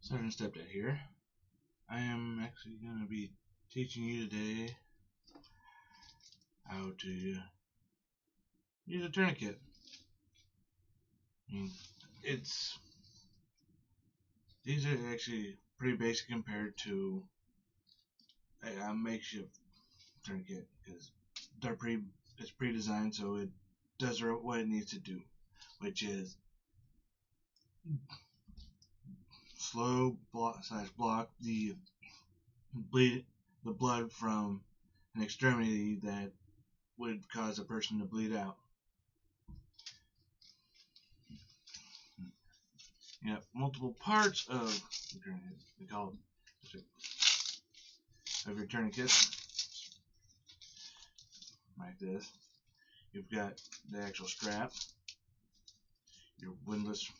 Sergeant Stepdad here. I am actually going to be teaching you today how to use a tourniquet. It's these are actually pretty basic compared to a makeshift tourniquet because it's pre-designed, so it does what it needs to do, which is slow block the blood from an extremity that would cause a person to bleed out. You have multiple parts of the tourniquet. We call it of your tourniquet, like this. You've got the actual strap. Your windlass.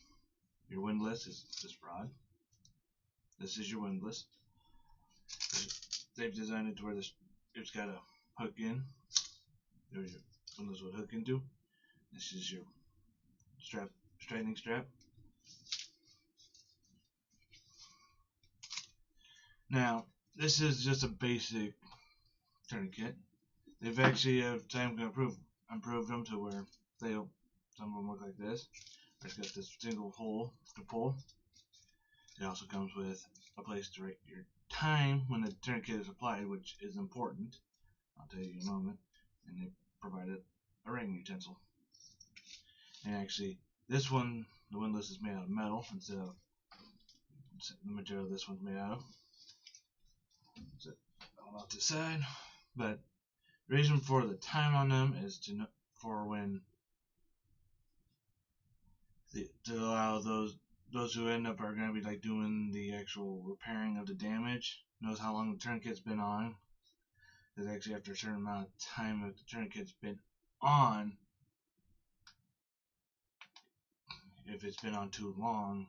Your windlass is this rod. This is your windlass. They've designed it to where it's got a hook in. There your windlass would hook into. This is your strap, straightening strap. Now, this is just a basic tourniquet. They've actually have time to improve them to where some of them look like this. It's got this single hole to pull. It also comes with a place to write your time when the tourniquet is applied, which is important. I'll tell you in a moment. And they provided a writing utensil. And actually, this one, the windlass is made out of metal instead of the material this one's made out of. So, off to the side. But the reason for the time on them is for when to allow those who end up are going to be like doing the actual repairing of the damage. Knows how long the tourniquet's been on. Because actually after a certain amount of time that the tourniquet's been on, if it's been on too long,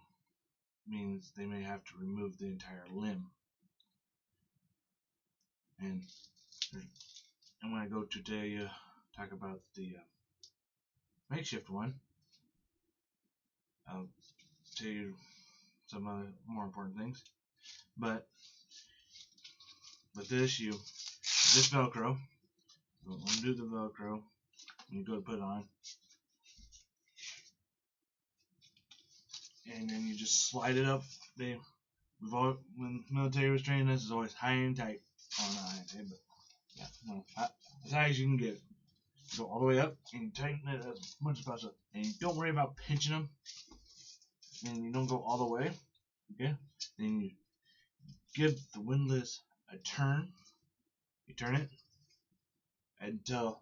means they may have to remove the entire limb. And when I go to talk about the makeshift one, I'll tell you some other more important things. But with this Velcro, you undo the Velcro, and you go to put it on, and then you just slide it up. When the military was training us, it's always high and tight. Oh, not high and tight, but yeah, well, as high as you can get it. Go all the way up and you tighten it as much as possible. And you don't worry about pinching them. And you don't go all the way. Okay? Then you give the windlass a turn. You turn it until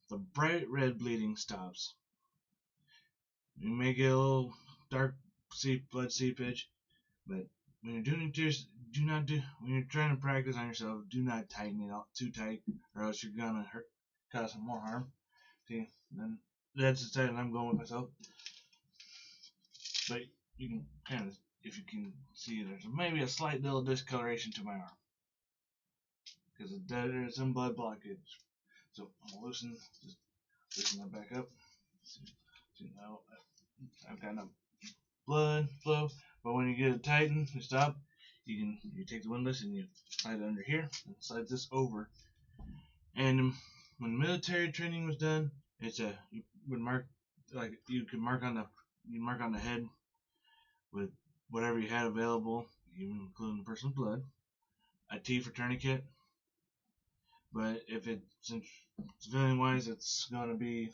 the bright red bleeding stops. You may get a little dark blood seepage, but when you're doing it, when you're trying to practice on yourself, do not tighten it too tight, or else you're gonna cause some more harm. See, then that's the side that I'm going with myself. But you can kind of, if you can see, there's maybe a slight little discoloration to my arm because there's some blood blockage. So I'm gonna loosen that back up. See now I've got enough blood flow, but when you get it tightened and stop, you take the windlass and you slide it under here and slide this over. And when military training was done, you would mark, like you could mark on the head with whatever you had available, even including the person's blood. A T for tourniquet. But since civilian wise, it's gonna be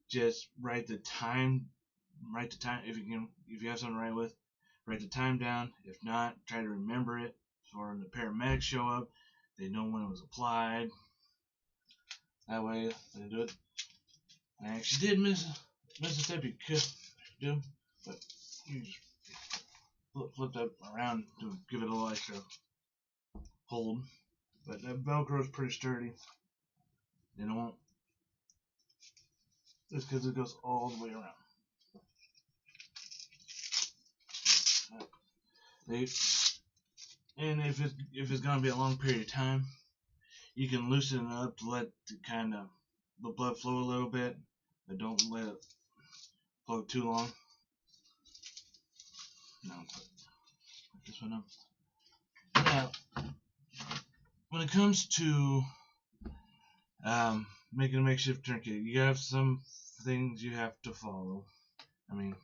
just write the time. If you have something to write with, write the time down. If not, try to remember it. So when the paramedics show up, they know when it was applied. That way they do it. I actually did miss a step you could do, but you just flip that around to give it a little extra hold. But that Velcro is pretty sturdy. It won't. Just because it goes all the way around. And if it's gonna be a long period of time, you can loosen it up to let the blood flow a little bit, but don't let it flow too long. No, So now, when it comes to making a makeshift tourniquet, you have some things you have to follow. I mean,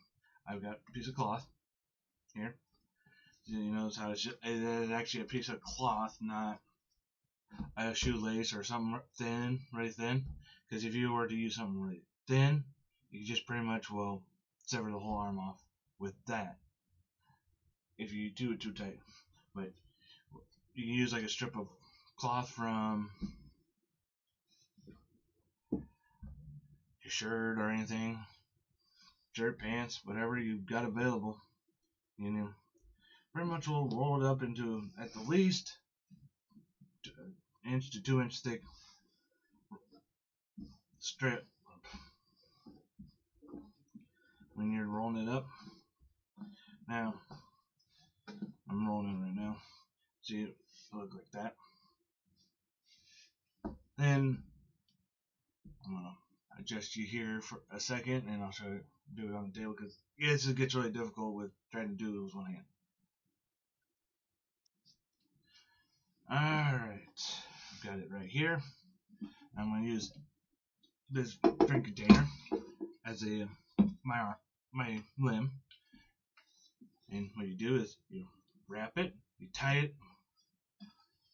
I've got a piece of cloth here. You notice how it's actually a piece of cloth, not a shoelace or something thin, really thin. Because if you were to use something really thin, you just pretty much will sever the whole arm off with that. If you do it too tight, but you can use like a strip of cloth from your shirt or anything, shirt, pants, whatever you've got available. You know, pretty much will roll it up into at the least 1 to 2 inch thick strip when you're rolling it up. Now, I'm rolling it right now. See it look like that. Then I'm gonna adjust you here for a second, and I'll show you do it on the table because yes, it gets really difficult with trying to do it with one hand. Alright, I've got it right here. I'm going to use this drink container as my limb. And what you do is you wrap it, you tie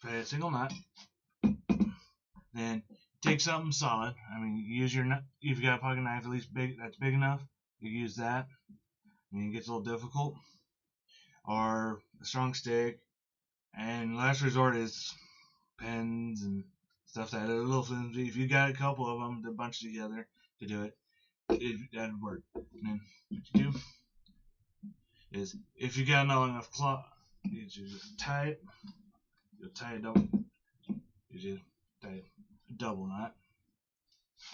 a single knot, then take something solid. I mean, you use your if you've got a pocket knife at least that's big enough, you can use that. I mean, it gets a little difficult. Or a strong stick. And last resort is pens and stuff that are a little flimsy. If you got a couple of them to bunch together to do it, that'd work. And then what you do is, if you got not long enough cloth, you just tie it. You'll tie it double. You just tie a double knot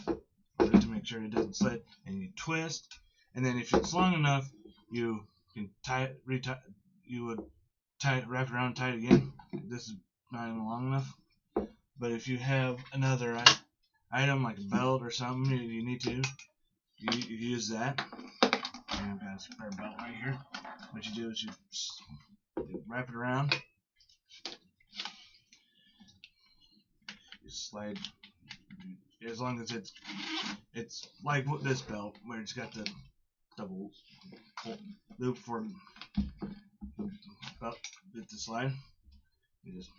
to make sure it doesn't slip, and you twist. And then if it's long enough, you can tie it, you would tie it, wrap it around, tie it again. This is not even long enough. But if you have another item like a belt or something you need to, you use that. And I've got a spare belt right here. What you do is you wrap it around. You slide, as long as it's like this belt where it's got the double loop for the belt to slide. You just,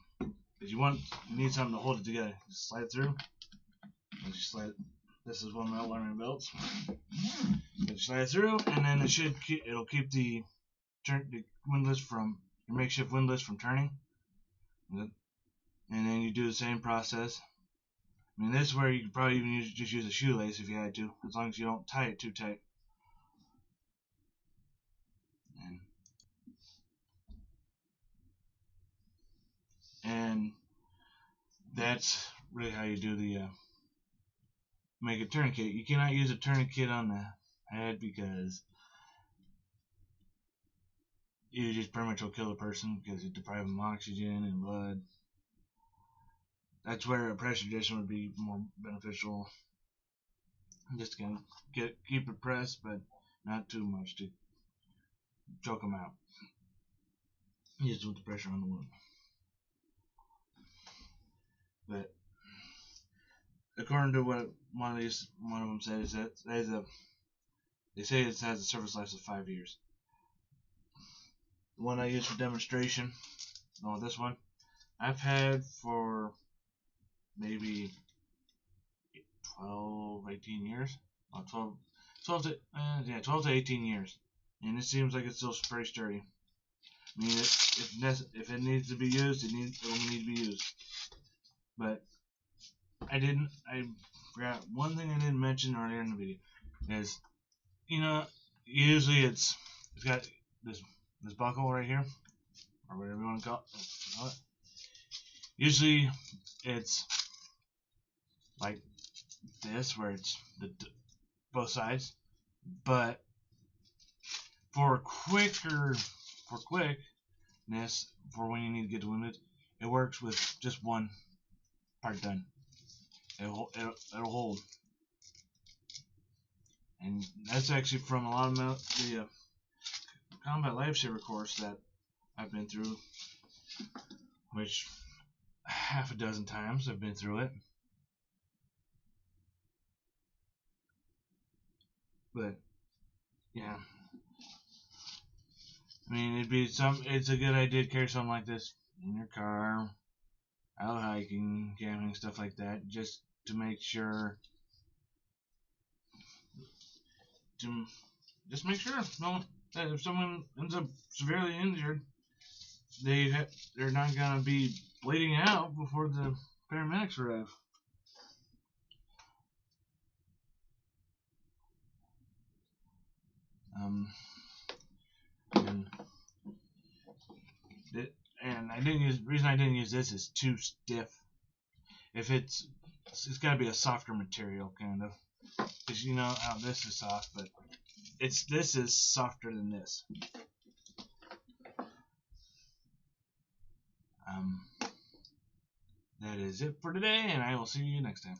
if you need something to hold it together, just slide it through. As you slide it, this is one of my alarming belts. You slide it through, and then it'll keep the windlass from your makeshift windlass from turning. And then you do the same process. I mean, this is where you could probably even just use a shoelace if you had to, as long as you don't tie it too tight. And that's really how you do the make a tourniquet. You cannot use a tourniquet on the head because you just pretty much will kill a person because it deprives them of oxygen and blood. That's where a pressure addition would be more beneficial. Just to keep it pressed, but not too much to choke them out. Just with the pressure on the wound. But according to what one of them said, is that they say it has a service life of 5 years. The one I used for demonstration, this one, I've had for maybe 12, 18 years. 12 to 18 years. And it seems like it's still pretty sturdy. I mean, if it needs to be used, it will need to be used. But I forgot one thing I didn't mention earlier in the video is, usually it's got this buckle right here, or whatever you want to call it. Usually it's like this, where it's both sides, but for quickness, for when you need to get wounded, it works with just one part done. It'll hold, and that's actually from a lot of the combat lifesaver course that I've been through, which half a dozen times I've been through it. But yeah, I mean, it's a good idea to carry something like this in your car, out hiking, camping, stuff like that, just to make sure, to just make sure that if someone ends up severely injured, they're not gonna be bleeding out before the paramedics arrive. Um, and and I didn't use the reason I didn't use this is too stiff. If it's got to be a softer material, kind of, because you know how this is soft, but this is softer than this. That is it for today, and I will see you next time.